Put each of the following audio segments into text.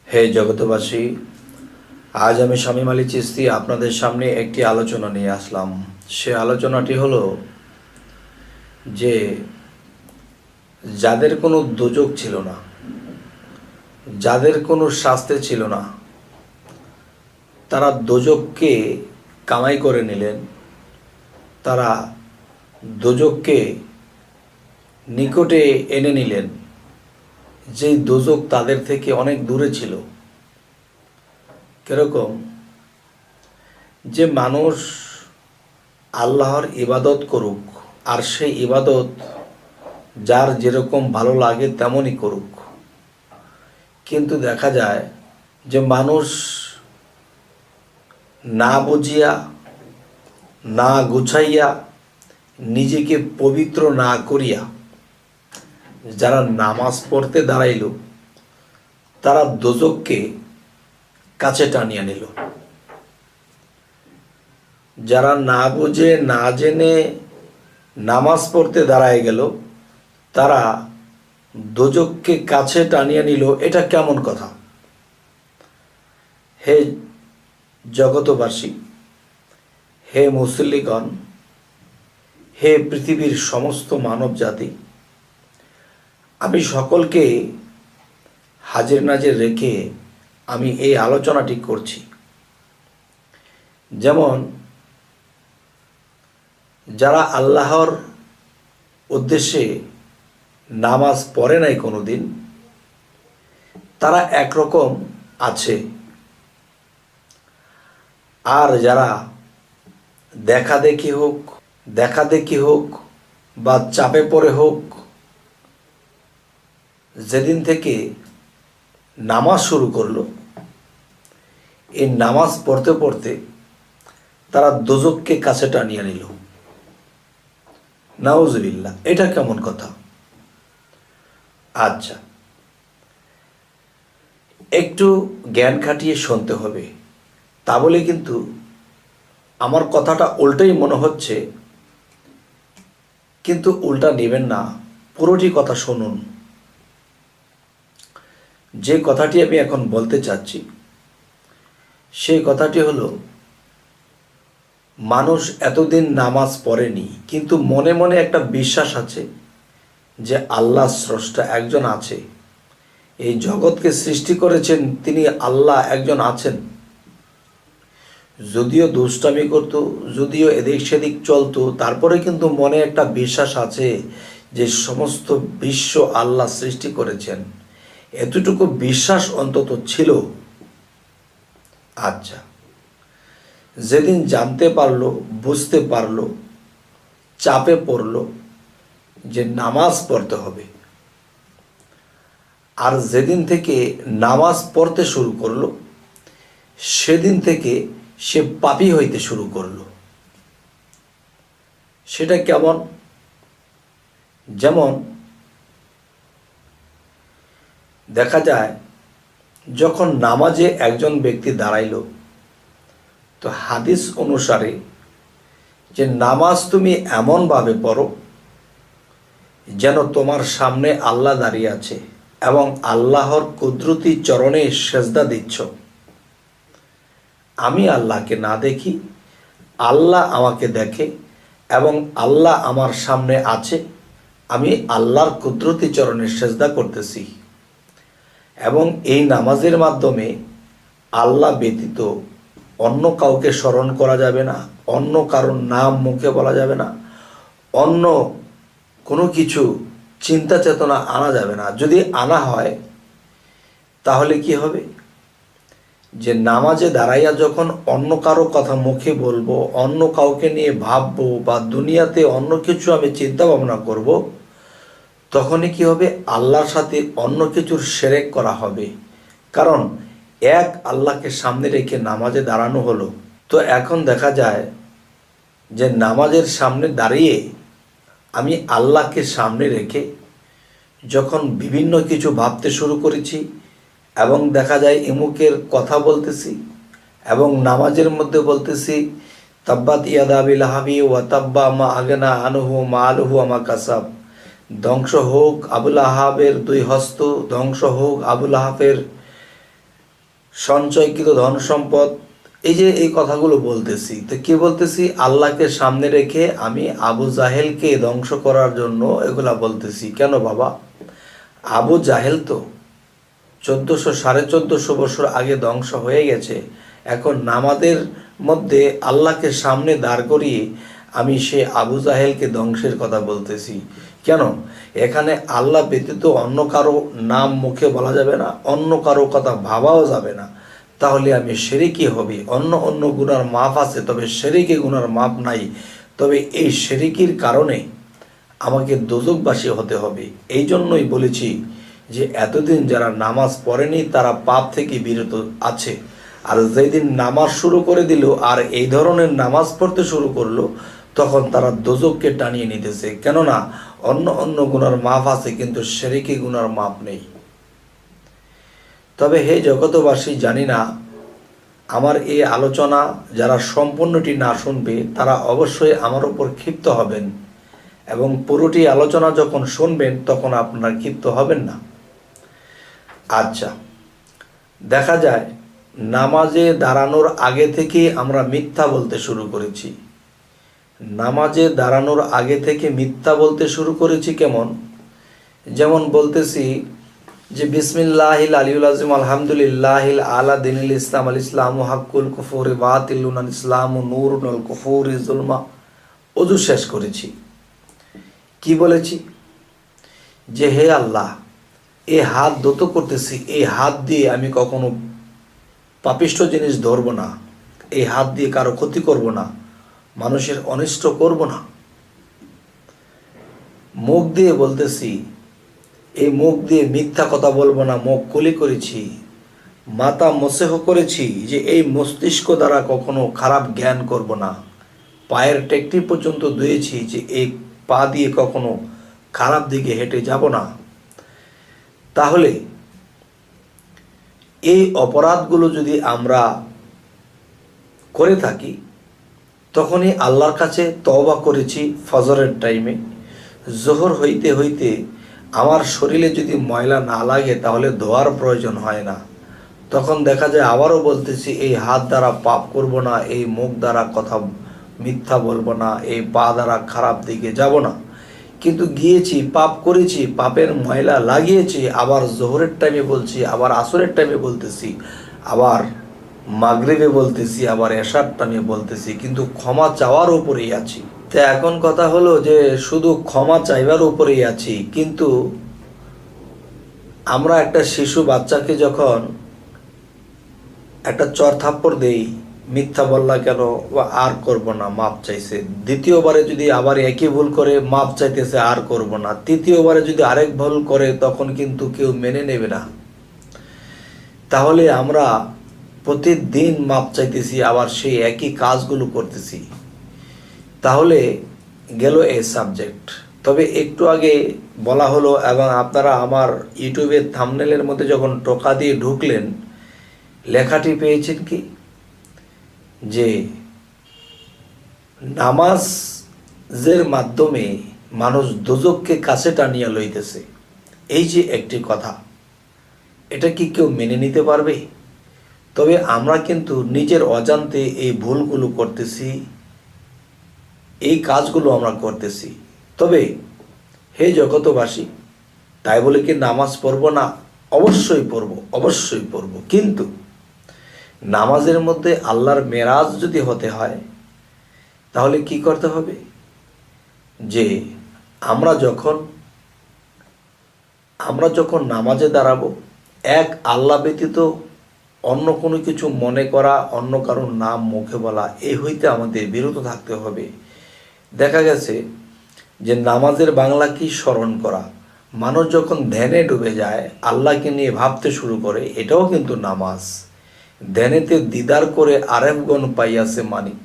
হে জগতবাসী, আজ আমি শামীম আলী চিশতি আপনাদের সামনে একটি আলোচনা নিয়ে আসলাম। সে আলোচনাটি হলো যে যাদের কোনো দোজক ছিল না, যাদের কোনো শাস্তি ছিল না, তারা দোজককে কামাই করে নিলেন। তারা দোজককে নিকটে এনে নিলেন, যেই দোজক তাদের থেকে অনেক দূরে ছিল। কিরকম? যে মানুষ আল্লাহর ইবাদত করুক, আর সেই ইবাদত যার যেরকম ভালো লাগে তেমনই করুক, কিন্তু দেখা যায় যে মানুষ না বুঝিয়া, না গুছাইয়া, নিজেকে পবিত্র না করিয়া যারা নামাজ পড়তে দাঁড়াইল, তারা দোজককে কাছে টানিয়া নিল। যারা না বুঝে না জেনে নামাজ পড়তে দাঁড়ায় গেল, তারা দোজককে কাছে টানিয়া নিল। এটা কেমন কথা? হে জগতবাসী, হে মুসল্লিগণ, হে পৃথিবীর সমস্ত মানব জাতি, আমি সকলকে হাজির নাজির রেখে আমি এই আলোচনাটি করছি। যেমন যারা আল্লাহর উদ্দেশ্যে নামাজ পড়ে নাই কোনো দিন, তারা একরকম আছে। আর যারা দেখাদেখি হোক বা চাপে পড়ে হোক, যেদিন থেকে নামাজ শুরু করলো, এই নামাজ পড়তে পড়তে তারা দোজককে কাছে টানিয়ে নিল। নাউজুবিল্লাহ, এটা কেমন কথা? আচ্ছা, একটু জ্ঞান খাটিয়ে শুনতে হবে। তা বলে কিন্তু আমার কথাটা উল্টাই মনে হচ্ছে, কিন্তু উল্টা নেবেন না, পুরোটি কথা শুনুন। যে কথাটি আমি এখন বলতে চাচ্ছি, সেই কথাটি হলো, মানুষ এতদিন নামাজ পড়েনি, কিন্তু মনে মনে একটা বিশ্বাস আছে যে আল্লাহ স্রষ্টা একজন আছে, এই জগৎকে সৃষ্টি করেছেন তিনি আল্লাহ একজন আছেন। যদিও দুষ্টামি করত, যদিও এদিক সেদিক চলতো, তারপরে কিন্তু মনে একটা বিশ্বাস আছে যে সমস্ত বিশ্ব আল্লাহ সৃষ্টি করেছেন। এতটুকু বিশ্বাস অন্তত ছিল। আচ্ছা, যেদিন জানতে পারলো, বুঝতে পারলো, চাপে পড়লো যে নামাজ পড়তে হবে, আর যেদিন থেকে নামাজ পড়তে শুরু করলো, সেদিন থেকে সে পাপী হইতে শুরু করলো। সেটা কেমন? যেমন দেখা যায়, যখন নামাজে একজন ব্যক্তি দাঁড়াইল, তো হাদিস অনুসারে যে নামাজ তুমি এমনভাবে পড়ো যেন তোমার সামনে আল্লাহ দাঁড়িয়ে আছে এবং আল্লাহর কুদরতি চরণে সেজদা দিচ্ছ। আমি আল্লাহকে না দেখি, আল্লাহ আমাকে দেখে, এবং আল্লাহ আমার সামনে আছে, আমি আল্লাহর কুদরতি চরণে সেজদা করতেছি। এবং এই নামাজের মাধ্যমে আল্লাহ ব্যতীত অন্য কাউকে স্মরণ করা যাবে না, অন্য কারোর নাম মুখে বলা যাবে না, অন্য কোনো কিছু চিন্তা চেতনা আনা যাবে না। যদি আনা হয় তাহলে কি হবে? যে নামাজে দাঁড়াইয়া যখন অন্য কারো কথা মুখে বলবো, অন্য কাউকে নিয়ে ভাববো, বা দুনিয়াতে অন্য কিছু আমি চিন্তা ভাবনা করব, তখনই কি হবে? আল্লাহর সাথে অন্য কিছুর শিরক করা হবে। কারণ এক আল্লাহকে সামনে রেখে নামাজে দাঁড়ানো হলো। তো এখন দেখা যায় যে নামাজের সামনে দাঁড়িয়ে আমি আল্লাহকে সামনে রেখে যখন বিভিন্ন কিছু ভাবতে শুরু করেছি, এবং দেখা যায় এমুকের কথা বলতেছি, এবং নামাজের মধ্যে বলতেছি তাব্বাত ইয়াদা আবি লাহাবি ওয়া তাব্বা মা আগনা আনহু মালুহু আমা কাসাব, ধ্বংস হোক আবুল আহাবের দুই হস্ত, ধ্বংস হোক আবুল আহাবের সঞ্চয়কৃত ধন সম্পদ, এই যে এই কথাগুলো বলতেছি, তো কি বলতেছি? আল্লাহকে সামনে রেখে আমি আবু জাহেলকে ধ্বংস করার জন্য এগুলা বলতেছি। কেন বাবা? আবু জাহেল তো 1400 বছর আগে ধ্বংস হয়ে গেছে। এখন নামাজের মধ্যে আল্লাহকে সামনে দাঁড় করিয়ে আমি সে আবু জাহেলকে ধ্বংসের কথা বলতেছি। কেন? এখানে আল্লাহ ব্যতীত অন্য কারো নাম মুখে বলা যাবে না, অন্য কারো কথা ভাবাও যাবে না। তাহলে আমি শিরকি হবি। অন্য গুনার মাপ আছে, তবে শিরকি গুনার মাপ নাই। তবে এই শিরকির কারণে আমাকে দোজখবাসী হতে হবে। এই জন্যই বলেছি যে এতদিন যারা নামাজ পড়েনি তারা পাপ থেকে বিরত আছে, আর যেদিন নামাজ শুরু করে দিল আর এই ধরনের নামাজ পড়তে শুরু করলো, তখন তারা দোজখকে টানিয়ে নিতেছে। কেননা অন্য গুনার মাপ আছে, কিন্তু শিরকি গুনার মাপ নেই। তবে হে জগতবাসী, জানি না আমার এই আলোচনা যারা সম্পূর্ণটি না শুনবে তারা অবশ্যই আমার উপর ক্ষিপ্ত হবেন, এবং পুরোটি আলোচনা যখন শুনবেন তখন আপনারা ক্ষিপ্ত হবেন না। আচ্ছা, দেখা যায় নামাজে দাঁড়ানোর আগে থেকেই আমরা মিথ্যা বলতে শুরু করেছি। নামাজে দাঁড়ানোর আগে থেকে মিথ্যা বলতে শুরু করেছি কেমন? যেমন বলতেছি যে বিসমিল্লাহিল আলিউল আযীম আলহামদুলিল্লাহিল আলা দীনিল ইসলাম আল ইসলামু হাক্কুল কুফুরি বাতিলুন আল ইসলামু নূরুন আল কুফুরি যুলমা। ওযু শেষ করেছি, কি বলেছি? যে হে আল্লাহ, এই হাত দত করতেছি, এই হাত দিয়ে আমি কখনো পাপিষ্ঠ জিনিস ধরবো না, এই হাত দিয়ে কারো ক্ষতি করব না, মানুষের অনিষ্ট করব না। মুখ দিয়ে বলতেছি, এই মুখ দিয়ে মিথ্যা কথা বলবো না, মুখ কুলি করেছি। মাথা মোসেহ করেছি যে এই মস্তিষ্ক দ্বারা কখনো খারাপ জ্ঞান করব না। পায়ের টেকটি পর্যন্ত ধুয়েছি যে এই পা দিয়ে কখনো খারাপ দিকে হেঁটে যাব না। তাহলে এই অপরাধগুলো যদি আমরা করে থাকি, তখনই আল্লাহর কাছে তওবা করেছি ফজরের টাইমে। জোহর হইতে হইতে আমার শরীরে যদি ময়লা না লাগে তাহলে ধোয়ার প্রয়োজন হয় না। তখন দেখা যায় আবারও বলতেছি, এই হাত দ্বারা পাপ করব না, এই মুখ দ্বারা কথা মিথ্যা বলবো না, এই পা দ্বারা খারাপ দিকে যাব না। কিন্তু গিয়েছি, পাপ করেছি, পাপের ময়লা লাগিয়েছি, আবার জোহরের টাইমে বলছি, আবার আসরের টাইমে বলতেছি, আবার মাগরিবে বলতেছি, আবার এশার টাইমে বলতেছি, কিন্তু ক্ষমা চাওয়ার উপরেই আছি। তো এখন কথা হলো যে শুধু ক্ষমা চাইবার উপরেই আছি, কিন্তু আমরা একটা শিশু বাচ্চাকে যখন একটা চর থাপ্পড় দেই, মিথ্যা বললা কেন, বা আর করব না, মাপ চাইছে। দ্বিতীয়বারে যদি আবার একই ভুল করে মাপ চাইতেছে, আর করব না। তৃতীয়বারে যদি আরেক ভুল করে তখন কিন্তু কেউ মেনে নেবে না। তাহলে আমরা প্রতিদিন মাপ চাইতেছি, আবার সেই একই কাজগুলো করতেছি। তাহলে গেল এই সাবজেক্ট। তবে একটু আগে বলা হলো, এবং আপনারা আমার ইউটিউবের থাম্বনেলের মধ্যে যখন টোকা দিয়ে ঢুকলেন, লেখাটি পেয়েছেন কি যে নামাজের মাধ্যমে মানুষ দোজখকে কাছে টানিয়া লইতেছে। এই যে একটি কথা, এটা কি কেউ মেনে নিতে পারবে? তবে আমরা কিন্তু নিজের অজান্তে এই ভুলগুলো করতেছি, এই কাজগুলো আমরা করতেছি। তবে হে জগতবাসী, তাই বলে কি নামাজ পড়ব না? অবশ্যই পড়ব, অবশ্যই পড়ব। কিন্তু নামাজের মধ্যে আল্লাহর মেরাজ যদি হতে হয়, তাহলে কি করতে হবে? যে আমরা যখন নামাজে দাঁড়াবো, এক আল্লাহ ব্যতীত অন্য কোনো কিছু মনে করা, অন্য কারোর নাম মুখে বলা, এই হইতে আমাদের বিরত থাকতে হবে। দেখা গেছে যে নামাজের বাংলা কি? স্মরণ করা। মানুষ যখন ধ্যানে ডুবে যায়, আল্লাহকে নিয়ে ভাবতে শুরু করে, এটাও কিন্তু নামাজ। ধ্যানেতে দিদার করে আরেফগণ পাইয়াছে মানিক।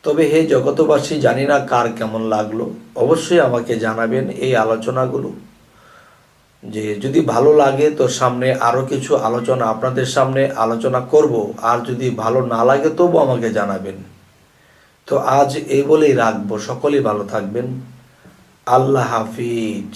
তবে হে জগতবাসী, জানি না কার কেমন লাগলো, অবশ্যই আমাকে জানাবেন এই আলোচনাগুলো। যে যদি ভালো লাগে তো সামনে আরও কিছু আলোচনা আপনাদের সামনে আলোচনা করব, আর যদি ভালো না লাগে তবু আমাকে জানাবেন। তো আজ এই বলেই রাখবো। সকলেই ভালো থাকবেন। আল্লাহ হাফিজ।